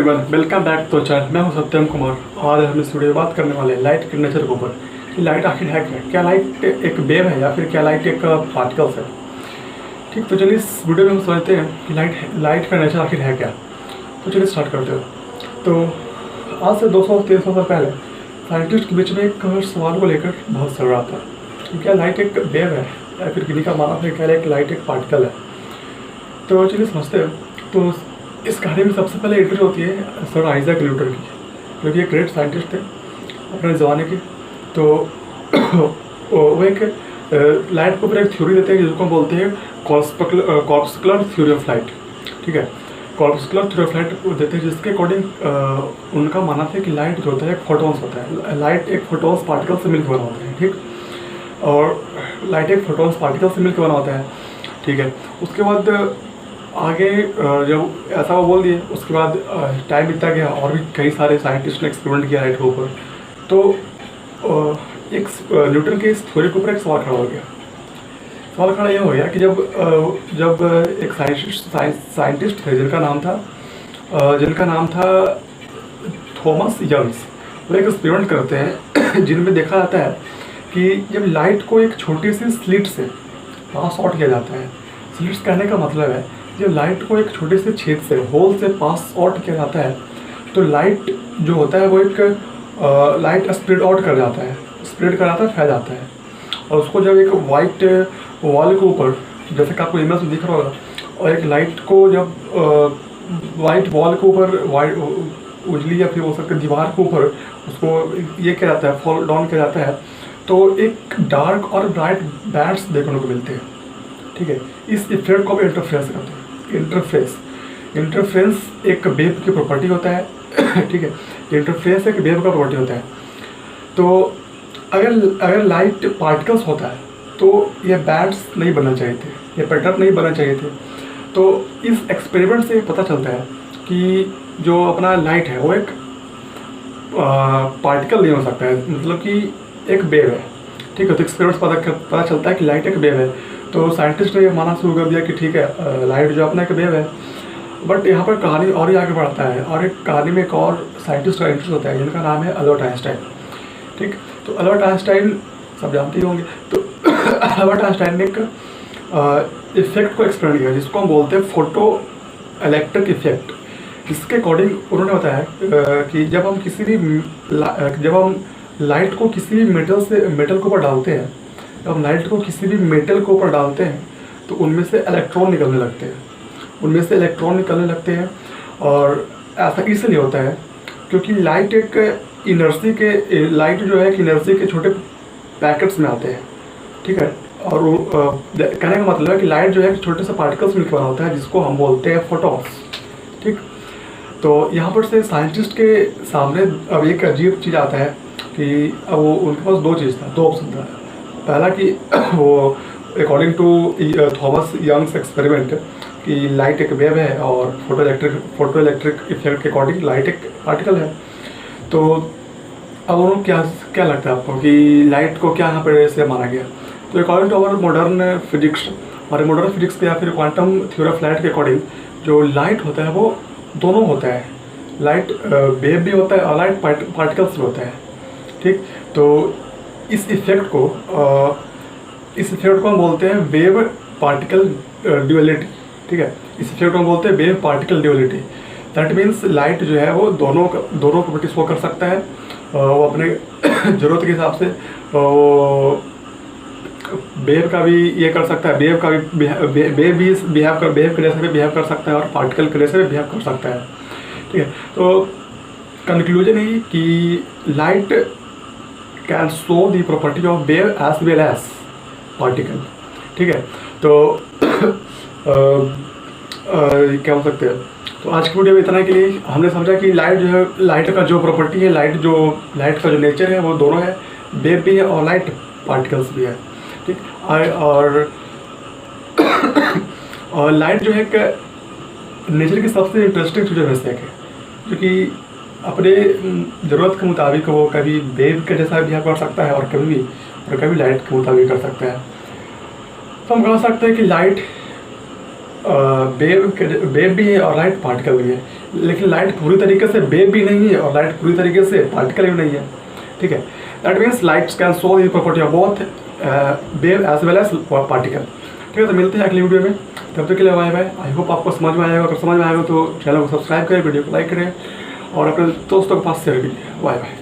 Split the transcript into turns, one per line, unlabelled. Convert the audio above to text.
Everyone, welcome back to channel. मैं हूं सत्यम कुमार। आज हम इस वीडियो में बात करने वाले हैं लाइट के नेचर के ऊपर कि लाइट आखिर है क्या लाइट एक वेव है या फिर क्या लाइट एक पार्टिकल्स है। ठीक, तो चलिए इस वीडियो में हम समझते हैं कि लाइट का नेचर आखिर है क्या। तो चलिए स्टार्ट करते हो। तो आज से 200-300 साल पहले साइंटिस्ट के बीच में एक सवाल को लेकर बहुत चल रहा था कि क्या लाइट एक वेव है या फिर किन्हीं का मानना है क्या लाइट एक पार्टिकल है। तो चलिए समझते हैं। तो इस कहानी में सबसे पहले एंट्री होती है सर आइजैक न्यूटन की, जो कि एक ग्रेट साइंटिस्ट थे अपने ज़माने के। तो वो एक लाइट के ऊपर एक थ्योरी देते हैं जिसको हम बोलते हैं कॉर्पस्कुलर थ्योरी ऑफ लाइट। ठीक है, कॉर्पस्कुलर थ्योरी ऑफ लाइट देते हैं, जिसके अकॉर्डिंग उनका मानना था कि लाइट जो होता है एक फोटोन्स होता है। लाइट एक फोटोन्स पार्टिकल से मिलकर बना होता है। ठीक, और लाइट एक फोटोन्स पार्टिकल से मिलकर बना होता है। ठीक है, उसके बाद आगे जब ऐसा वो बोल दिए, उसके बाद टाइम बीतता गया और भी कई सारे साइंटिस्ट ने एक्सपेरिमेंट किया लाइट के ऊपर। तो एक न्यूटन के इस थ्योरी के ऊपर एक सवाल खड़ा हो गया। सवाल खड़ा यह हो गया कि जब एक साइंटिस्ट थे जिनका नाम था थॉमस यंग्स। वो एक एक्सपेरिमेंट करते हैं जिनमें देखा जाता है कि जब लाइट को एक छोटी सी स्लिट से पास आउट किया जाता है। स्लिट्स कहने का मतलब है जब लाइट को एक छोटे से छेद से होल से पास आउट किया जाता है तो लाइट जो होता है वो एक लाइट स्प्रेड आउट कर जाता है, फैल जाता है। और उसको जब एक वाइट वॉल के ऊपर, जैसे कि आपको इमेज में दिख रहा होगा, और एक लाइट को जब वाइट वॉल के ऊपर उजली या फिर हो सकता है दीवार के ऊपर उसको ये किया जाता है, फॉल डाउन किया जाता है, तो एक डार्क और ब्राइट बैंड्स देखने को मिलते हैं। ठीक है, इस इफेक्ट को भी इंटरफेरेंस कहते हैं। इंटरफेरेंस एक वेव की प्रॉपर्टी होता है। ठीक है, इंटरफेरेंस एक वेव का प्रॉपर्टी होता है। तो अगर लाइट पार्टिकल्स होता है तो ये बैंड्स नहीं बनना चाहिए थे, ये पैटर्न नहीं बनना चाहिए थे। तो इस एक्सपेरिमेंट से पता चलता है कि जो अपना लाइट है वो एक पार्टिकल नहीं हो सकता है, मतलब कि एक वेव है। ठीक है, तो एक्सपेरिमेंट पता चलता है कि लाइट एक वेव है। तो साइंटिस्ट ने ये मानना शुरू कर दिया कि ठीक है, लाइट जो अपना एक वेव है। बट यहाँ पर कहानी और ही आगे बढ़ता है, और एक कहानी में एक और साइंटिस्ट का इंटरेस्ट होता है जिनका नाम है अल्बर्ट आइंस्टाइन। ठीक, तो अल्बर्ट आइंस्टाइन सब जानते ही होंगे। तो अल्बर्ट आइंस्टाइन ने एक इफेक्ट को एक्सप्लेन किया जिसको हम बोलते हैं फोटो इलेक्ट्रिक इफेक्ट। इसके अकॉर्डिंग उन्होंने बताया कि जब हम लाइट को किसी भी मेटल के ऊपर डालते हैं, जब हम लाइट को किसी भी मेटल के ऊपर डालते हैं तो उनमें से इलेक्ट्रॉन निकलने लगते हैं। और ऐसा इसलिए होता है क्योंकि लाइट जो है एक एनर्जी के छोटे पैकेट्स में आते हैं। ठीक है, और कहने का मतलब है कि लाइट जो है छोटे से पार्टिकल्स मिलकर बना होता है जिसको हम बोलते हैं फोटॉन्स। ठीक, तो यहाँ पर से साइंटिस्ट के सामने अब एक अजीब चीज़ आता है कि अब वो उनके पास दो ऑप्शन था। पहला कि वो according to Thomas Young's experiment कि लाइट एक वेव है और फोटो इलेक्ट्रिक इफेक्ट के अकॉर्डिंग लाइट एक पार्टिकल है। तो अब उनको क्या लगता है आपको कि लाइट को क्या यहाँ पर से माना गया। तो अकॉर्डिंग टू हमारे मॉडर्न फिजिक्स या फिर क्वांटम थ्योरी ऑफ लाइट के अकॉर्डिंग जो लाइट होता है वो दोनों होता है। लाइट वेव भी होता है और लाइट पार्टिकल्स भी होता है। ठीक, तो इस इफेक्ट को हम बोलते हैं वेव पार्टिकल ड्यूअलिटी। ठीक है, इस इफेक्ट को हम बोलते हैं wave particle duality. That means light जो है वो दोनों प्रॉपर्टीज को कर सकता है। वो अपने ज़रूरत के हिसाब से वेव का भी ये कर सकता है, वेव के जैसे भी बिहेव कर सकता है और पार्टिकल के जैसे भी बिहेव कर सकता है। ठीक है, तो कंक्लूजन है कि light can show the property of wave as well as particle. ठीक है, तो क्या हो सकते हैं। तो आज की वीडियो में इतना के लिए हमने समझा कि लाइट का जो प्रॉपर्टी है, लाइट का जो नेचर है वो दोनों है, वेव भी है और लाइट पार्टिकल्स भी है। ठीक, और लाइट जो है नेचर की सबसे इंटरेस्टिंग चीज़ों में से एक है, क्योंकि अपने ज़रूरत के मुताबिक वो कभी वेव के जैसा बिहेव कर सकता है और कभी लाइट के मुताबिक कर सकता है। तो हम कह सकते हैं कि लाइट वेव भी है और लाइट पार्टिकल भी है। लेकिन लाइट पूरी तरीके से वेव भी नहीं है और लाइट पूरी तरीके से पार्टिकल भी नहीं है। ठीक है, that means light can show the property of both wave as well as particle. ठीक है, तो मिलते हैं अगली वीडियो में, तब तक के लिए बाय बाय। आई होप आपको समझ में आएगा, अगर समझ में आएगा तो चैनल को सब्सक्राइब करें, वीडियो को लाइक करें और अपने दोस्तों के पास शेयर कीजिए। Bye bye.